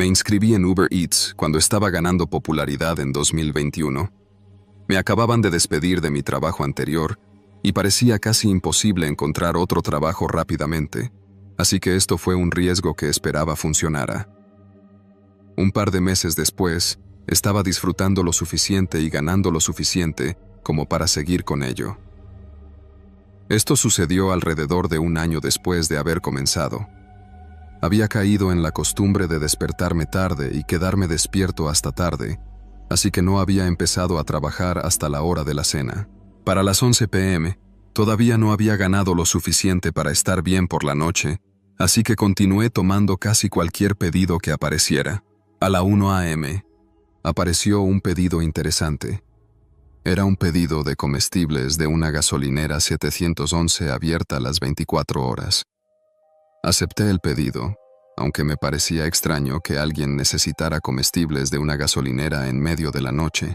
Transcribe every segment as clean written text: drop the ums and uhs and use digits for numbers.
Me inscribí en Uber Eats cuando estaba ganando popularidad en 2021. Me acababan de despedir de mi trabajo anterior y parecía casi imposible encontrar otro trabajo rápidamente, así que esto fue un riesgo que esperaba funcionara. Un par de meses después, estaba disfrutando lo suficiente y ganando lo suficiente como para seguir con ello. Esto sucedió alrededor de un año después de haber comenzado. Había caído en la costumbre de despertarme tarde y quedarme despierto hasta tarde, así que no había empezado a trabajar hasta la hora de la cena. Para las 11 p.m., todavía no había ganado lo suficiente para estar bien por la noche, así que continué tomando casi cualquier pedido que apareciera. A la 1 a.m., apareció un pedido interesante. Era un pedido de comestibles de una gasolinera 711 abierta las 24 horas. Acepté el pedido, aunque me parecía extraño que alguien necesitara comestibles de una gasolinera en medio de la noche.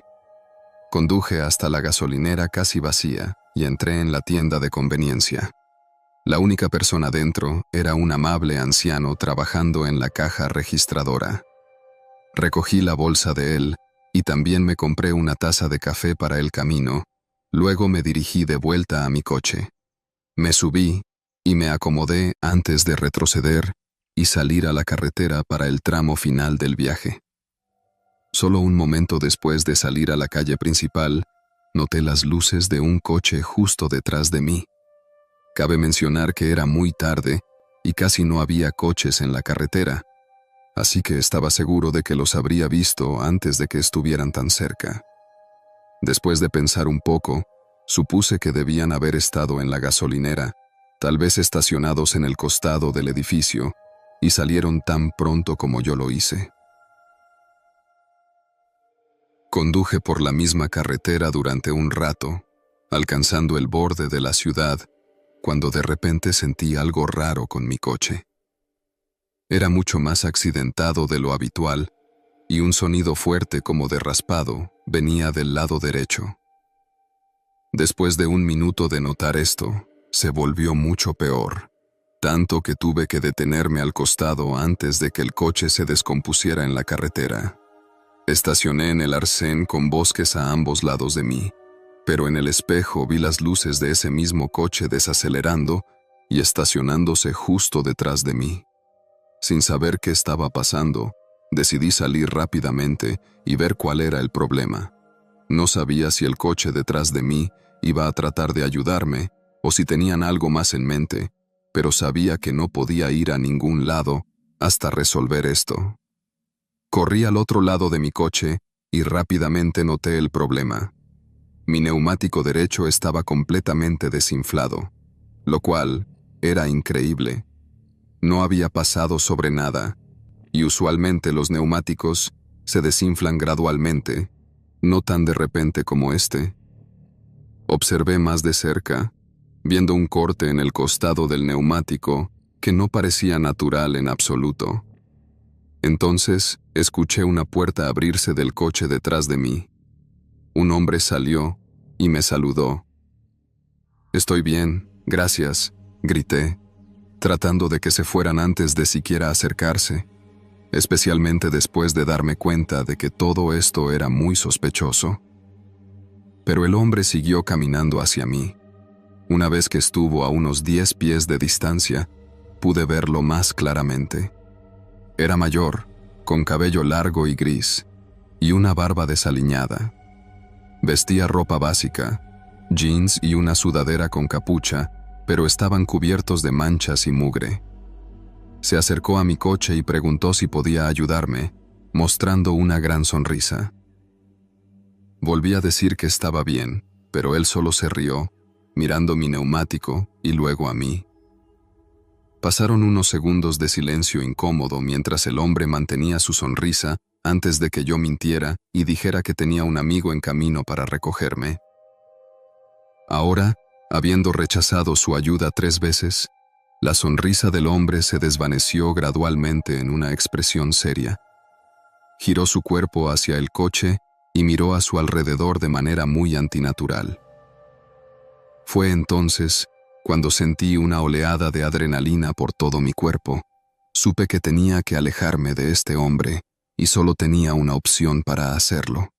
Conduje hasta la gasolinera casi vacía y entré en la tienda de conveniencia. La única persona dentro era un amable anciano trabajando en la caja registradora. Recogí la bolsa de él y también me compré una taza de café para el camino. Luego me dirigí de vuelta a mi coche. Me subí y me acomodé antes de retroceder y salir a la carretera para el tramo final del viaje. Solo un momento después de salir a la calle principal, noté las luces de un coche justo detrás de mí. Cabe mencionar que era muy tarde y casi no había coches en la carretera, así que estaba seguro de que los habría visto antes de que estuvieran tan cerca. Después de pensar un poco, supuse que debían haber estado en la gasolinera, tal vez estacionados en el costado del edificio, y salieron tan pronto como yo lo hice. Conduje por la misma carretera durante un rato, alcanzando el borde de la ciudad, cuando de repente sentí algo raro con mi coche. Era mucho más accidentado de lo habitual, y un sonido fuerte como de raspado venía del lado derecho. Después de un minuto de notar esto, se volvió mucho peor, tanto que tuve que detenerme al costado antes de que el coche se descompusiera en la carretera. Estacioné en el arcén con bosques a ambos lados de mí, pero en el espejo vi las luces de ese mismo coche desacelerando y estacionándose justo detrás de mí. Sin saber qué estaba pasando, decidí salir rápidamente y ver cuál era el problema. No sabía si el coche detrás de mí iba a tratar de ayudarme o si tenían algo más en mente, pero sabía que no podía ir a ningún lado hasta resolver esto. Corrí al otro lado de mi coche y rápidamente noté el problema. Mi neumático derecho estaba completamente desinflado, lo cual era increíble. No había pasado sobre nada, y usualmente los neumáticos se desinflan gradualmente, no tan de repente como este. Observé más de cerca, viendo un corte en el costado del neumático que no parecía natural en absoluto. Entonces, escuché una puerta abrirse del coche detrás de mí. Un hombre salió y me saludó. «Estoy bien, gracias», grité, tratando de que se fueran antes de siquiera acercarse, especialmente después de darme cuenta de que todo esto era muy sospechoso. Pero el hombre siguió caminando hacia mí. Una vez que estuvo a unos 10 pies de distancia, pude verlo más claramente. Era mayor, con cabello largo y gris, y una barba desaliñada. Vestía ropa básica, jeans y una sudadera con capucha, pero estaban cubiertos de manchas y mugre. Se acercó a mi coche y preguntó si podía ayudarme, mostrando una gran sonrisa. Volví a decir que estaba bien, pero él solo se rió, mirando mi neumático y luego a mí. Pasaron unos segundos de silencio incómodo mientras el hombre mantenía su sonrisa antes de que yo mintiera y dijera que tenía un amigo en camino para recogerme. Ahora, habiendo rechazado su ayuda 3 veces, la sonrisa del hombre se desvaneció gradualmente en una expresión seria. Giró su cuerpo hacia el coche y miró a su alrededor de manera muy antinatural. Fue entonces cuando sentí una oleada de adrenalina por todo mi cuerpo, Supe que tenía que alejarme de este hombre y solo tenía una opción para hacerlo.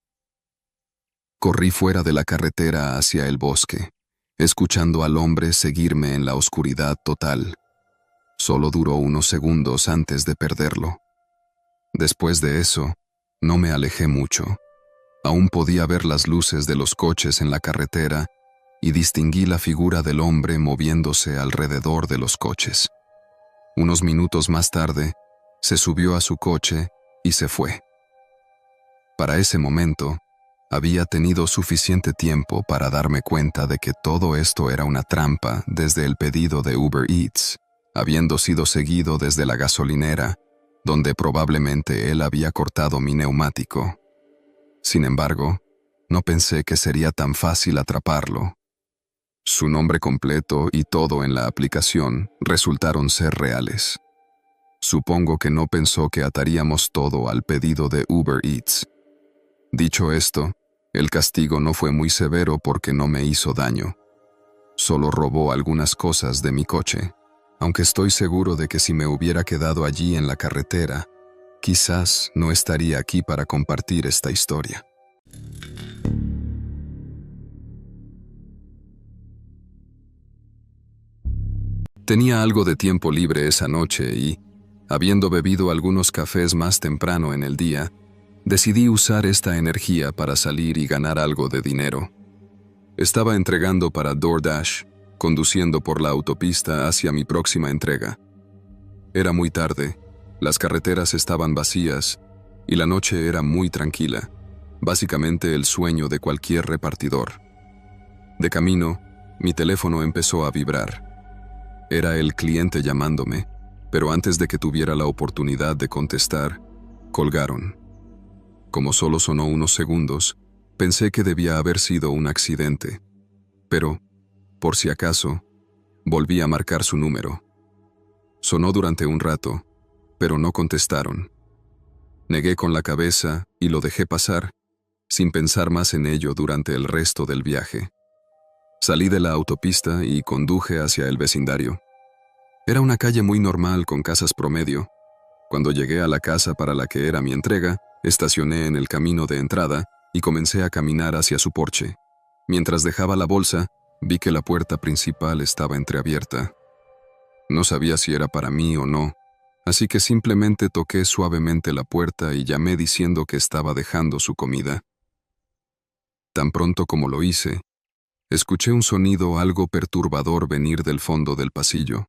Corrí fuera de la carretera hacia el bosque, escuchando al hombre seguirme en la oscuridad total. Solo duró unos segundos antes de perderlo. Después de eso, no me alejé mucho. Aún podía ver las luces de los coches en la carretera y distinguí la figura del hombre moviéndose alrededor de los coches. Unos minutos más tarde, se subió a su coche y se fue. Para ese momento, había tenido suficiente tiempo para darme cuenta de que todo esto era una trampa desde el pedido de Uber Eats, habiendo sido seguido desde la gasolinera, donde probablemente él había cortado mi neumático. Sin embargo, no pensé que sería tan fácil atraparlo. Su nombre completo y todo en la aplicación resultaron ser reales. Supongo que no pensó que ataríamos todo al pedido de Uber Eats. Dicho esto, el castigo no fue muy severo porque no me hizo daño. Solo robó algunas cosas de mi coche, aunque estoy seguro de que si me hubiera quedado allí en la carretera, quizás no estaría aquí para compartir esta historia. Tenía algo de tiempo libre esa noche y, habiendo bebido algunos cafés más temprano en el día, decidí usar esta energía para salir y ganar algo de dinero. Estaba entregando para DoorDash, conduciendo por la autopista hacia mi próxima entrega. Era muy tarde, las carreteras estaban vacías y la noche era muy tranquila, básicamente el sueño de cualquier repartidor. De camino, mi teléfono empezó a vibrar. Era el cliente llamándome, pero antes de que tuviera la oportunidad de contestar, colgaron. Como solo sonó unos segundos, pensé que debía haber sido un accidente, pero, por si acaso, volví a marcar su número. Sonó durante un rato, pero no contestaron. Negué con la cabeza y lo dejé pasar, sin pensar más en ello durante el resto del viaje. Salí de la autopista y conduje hacia el vecindario. Era una calle muy normal con casas promedio. Cuando llegué a la casa para la que era mi entrega, estacioné en el camino de entrada y comencé a caminar hacia su porche. Mientras dejaba la bolsa, vi que la puerta principal estaba entreabierta. No sabía si era para mí o no, así que simplemente toqué suavemente la puerta y llamé diciendo que estaba dejando su comida. Tan pronto como lo hice, escuché un sonido algo perturbador venir del fondo del pasillo.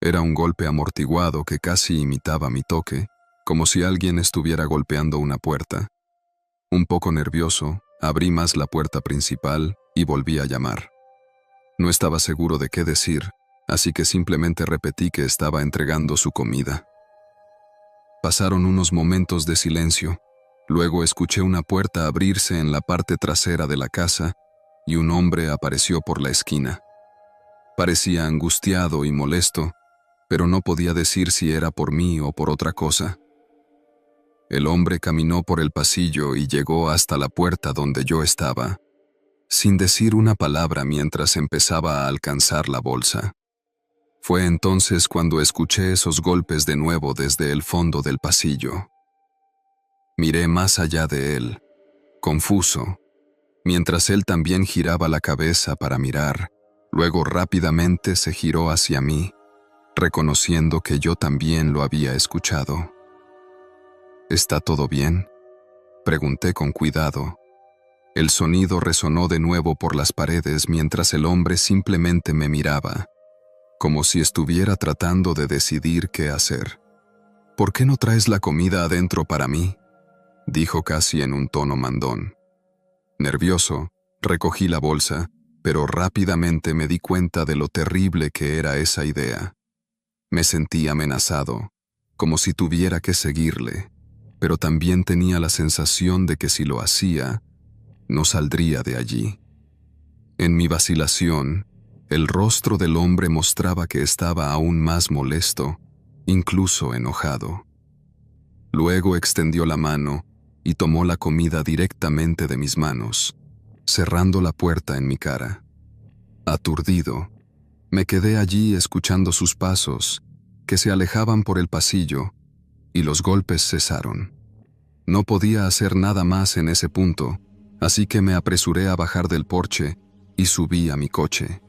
Era un golpe amortiguado que casi imitaba mi toque, como si alguien estuviera golpeando una puerta. Un poco nervioso, abrí más la puerta principal y volví a llamar. No estaba seguro de qué decir, así que simplemente repetí que estaba entregando su comida. Pasaron unos momentos de silencio. Luego escuché una puerta abrirse en la parte trasera de la casa y un hombre apareció por la esquina. Parecía angustiado y molesto, pero no podía decir si era por mí o por otra cosa. El hombre caminó por el pasillo y llegó hasta la puerta donde yo estaba, sin decir una palabra mientras empezaba a alcanzar la bolsa. Fue entonces cuando escuché esos golpes de nuevo desde el fondo del pasillo. Miré más allá de él, confuso, mientras él también giraba la cabeza para mirar. Luego rápidamente se giró hacia mí, reconociendo que yo también lo había escuchado. ¿Está todo bien?, pregunté con cuidado. El sonido resonó de nuevo por las paredes mientras el hombre simplemente me miraba, como si estuviera tratando de decidir qué hacer. ¿Por qué no traes la comida adentro para mí?, dijo casi en un tono mandón. Nervioso, recogí la bolsa, pero rápidamente me di cuenta de lo terrible que era esa idea. Me sentí amenazado, como si tuviera que seguirle, pero también tenía la sensación de que si lo hacía, no saldría de allí. En mi vacilación, el rostro del hombre mostraba que estaba aún más molesto, incluso enojado. Luego extendió la mano y tomó la comida directamente de mis manos, cerrando la puerta en mi cara. Aturdido, me quedé allí escuchando sus pasos que se alejaban por el pasillo, y los golpes cesaron. No podía hacer nada más en ese punto, así que me apresuré a bajar del porche y subí a mi coche.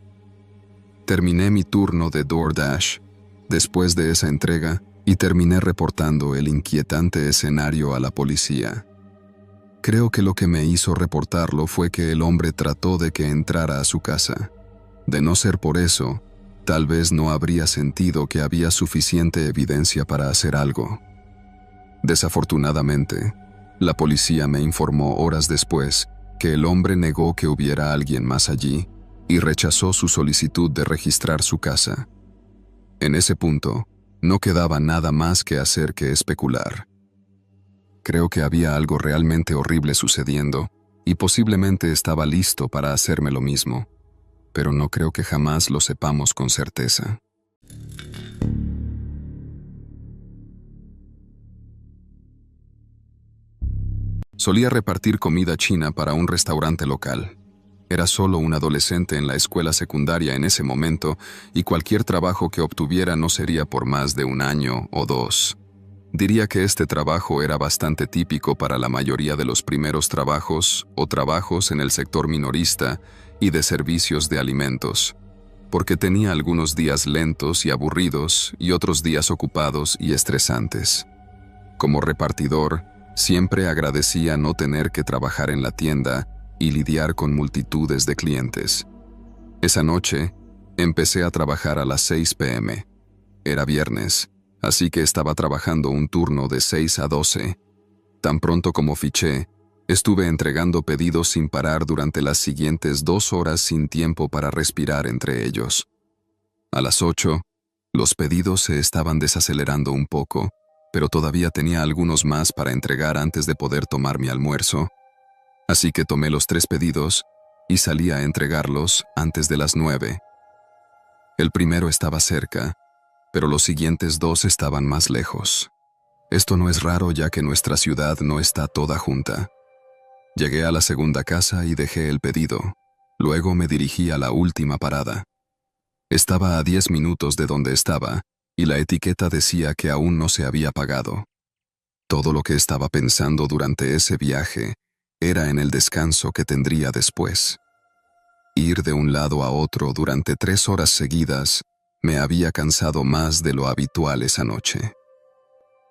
Terminé mi turno de DoorDash después de esa entrega y terminé reportando el inquietante escenario a la policía. Creo que lo que me hizo reportarlo fue que el hombre trató de que entrara a su casa. De no ser por eso, tal vez no habría sentido que había suficiente evidencia para hacer algo. Desafortunadamente, la policía me informó horas después que el hombre negó que hubiera alguien más allí y rechazó su solicitud de registrar su casa. En ese punto, no quedaba nada más que hacer que especular. Creo que había algo realmente horrible sucediendo y posiblemente estaba listo para hacerme lo mismo, pero no creo que jamás lo sepamos con certeza. Solía repartir comida china para un restaurante local. Era solo un adolescente en la escuela secundaria en ese momento y cualquier trabajo que obtuviera no sería por más de 1 año o 2. Diría que este trabajo era bastante típico para la mayoría de los primeros trabajos o trabajos en el sector minorista y de servicios de alimentos, porque tenía algunos días lentos y aburridos y otros días ocupados y estresantes. Como repartidor, siempre agradecía no tener que trabajar en la tienda y lidiar con multitudes de clientes. Esa noche, empecé a trabajar a las 6 p.m. Era viernes, así que estaba trabajando un turno de 6 a 12. Tan pronto como fiché, estuve entregando pedidos sin parar durante las siguientes 2 horas sin tiempo para respirar entre ellos. A las 8, los pedidos se estaban desacelerando un poco, pero todavía tenía algunos más para entregar antes de poder tomar mi almuerzo. Así que tomé los 3 pedidos y salí a entregarlos antes de las 9. El primero estaba cerca, pero los siguientes 2 estaban más lejos. Esto no es raro ya que nuestra ciudad no está toda junta. Llegué a la segunda casa y dejé el pedido. Luego me dirigí a la última parada. Estaba a 10 minutos de donde estaba y la etiqueta decía que aún no se había pagado. Todo lo que estaba pensando durante ese viaje era en el descanso que tendría después. Ir de un lado a otro durante 3 horas seguidas me había cansado más de lo habitual esa noche.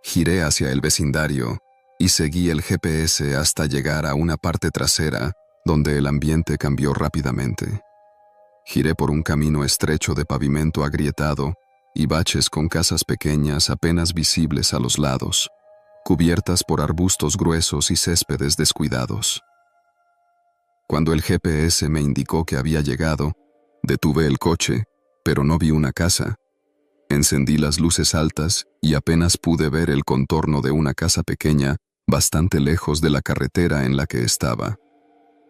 Giré hacia el vecindario y seguí el GPS hasta llegar a una parte trasera donde el ambiente cambió rápidamente. Giré por un camino estrecho de pavimento agrietado y baches con casas pequeñas apenas visibles a los lados, cubiertas por arbustos gruesos y céspedes descuidados. Cuando el GPS me indicó que había llegado, detuve el coche, pero no vi una casa. Encendí las luces altas y apenas pude ver el contorno de una casa pequeña bastante lejos de la carretera en la que estaba.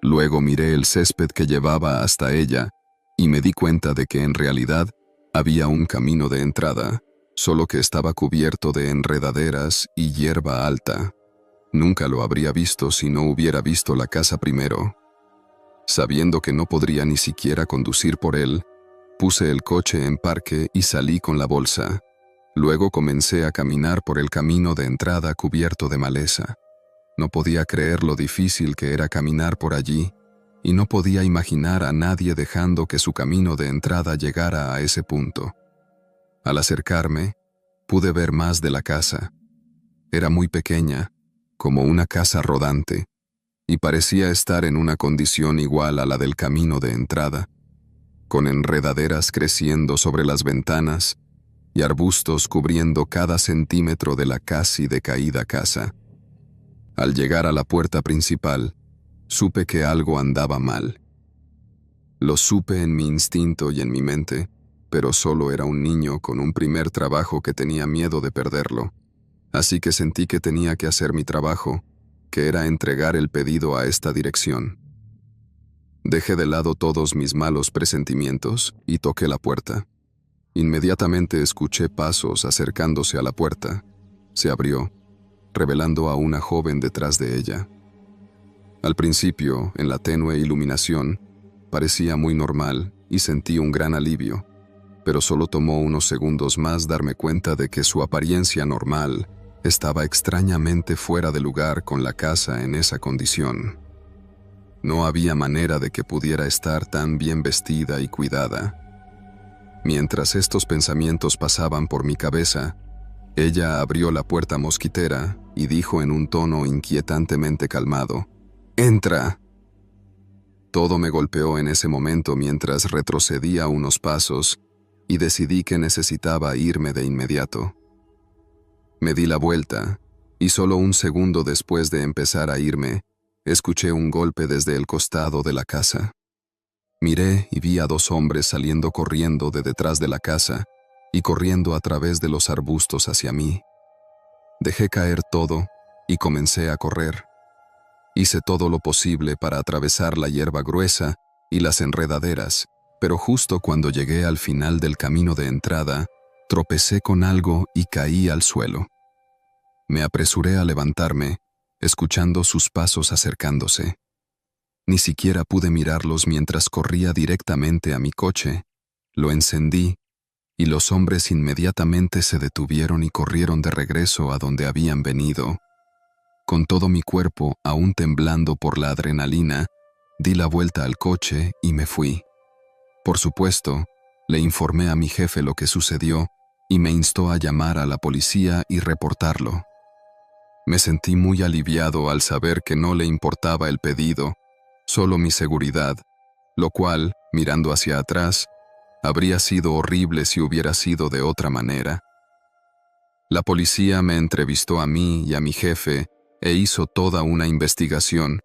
Luego miré el césped que llevaba hasta ella y me di cuenta de que en realidad había un camino de entrada, solo que estaba cubierto de enredaderas y hierba alta. Nunca lo habría visto si no hubiera visto la casa primero. Sabiendo que no podría ni siquiera conducir por él, puse el coche en parque y salí con la bolsa. Luego comencé a caminar por el camino de entrada cubierto de maleza. No podía creer lo difícil que era caminar por allí, y no podía imaginar a nadie dejando que su camino de entrada llegara a ese punto. Al acercarme, pude ver más de la casa. Era muy pequeña, como una casa rodante, y parecía estar en una condición igual a la del camino de entrada, con enredaderas creciendo sobre las ventanas y arbustos cubriendo cada centímetro de la casi decaída casa. Al llegar a la puerta principal, supe que algo andaba mal. Lo supe en mi instinto y en mi mente, pero solo era un niño con un primer trabajo que tenía miedo de perderlo, así que sentí que tenía que hacer mi trabajo, que era entregar el pedido a esta dirección. Dejé de lado todos mis malos presentimientos y toqué la puerta. Inmediatamente escuché pasos acercándose a la puerta. Se abrió, revelando a una joven detrás de ella. Al principio, en la tenue iluminación, parecía muy normal y sentí un gran alivio. pero solo tomó unos segundos más darme cuenta de que su apariencia normal estaba extrañamente fuera de lugar con la casa en esa condición. No había manera de que pudiera estar tan bien vestida y cuidada. Mientras estos pensamientos pasaban por mi cabeza, ella abrió la puerta mosquitera y dijo en un tono inquietantemente calmado: «¡Entra!». Todo me golpeó en ese momento mientras retrocedía unos pasos y decidí que necesitaba irme de inmediato. Me di la vuelta y solo un segundo después de empezar a irme, escuché un golpe desde el costado de la casa. Miré y vi a 2 hombres saliendo corriendo de detrás de la casa y corriendo a través de los arbustos hacia mí. Dejé caer todo y comencé a correr. Hice todo lo posible para atravesar la hierba gruesa y las enredaderas, pero justo cuando llegué al final del camino de entrada, tropecé con algo y caí al suelo. Me apresuré a levantarme, escuchando sus pasos acercándose. Ni siquiera pude mirarlos mientras corría directamente a mi coche. Lo encendí, y los hombres inmediatamente se detuvieron y corrieron de regreso a donde habían venido. Con todo mi cuerpo aún temblando por la adrenalina, di la vuelta al coche y me fui. Por supuesto, le informé a mi jefe lo que sucedió y me instó a llamar a la policía y reportarlo. Me sentí muy aliviado al saber que no le importaba el pedido, solo mi seguridad, lo cual, mirando hacia atrás, habría sido horrible si hubiera sido de otra manera. La policía me entrevistó a mí y a mi jefe e hizo toda una investigación,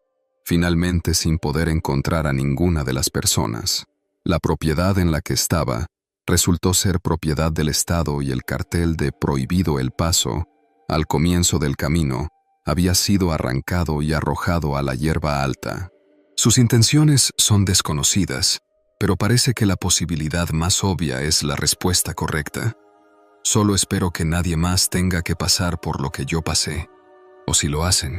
finalmente sin poder encontrar a ninguna de las personas. La propiedad en la que estaba resultó ser propiedad del Estado y el cartel de Prohibido el Paso, al comienzo del camino, había sido arrancado y arrojado a la hierba alta. Sus intenciones son desconocidas, pero parece que la posibilidad más obvia es la respuesta correcta. Solo espero que nadie más tenga que pasar por lo que yo pasé, o si lo hacen,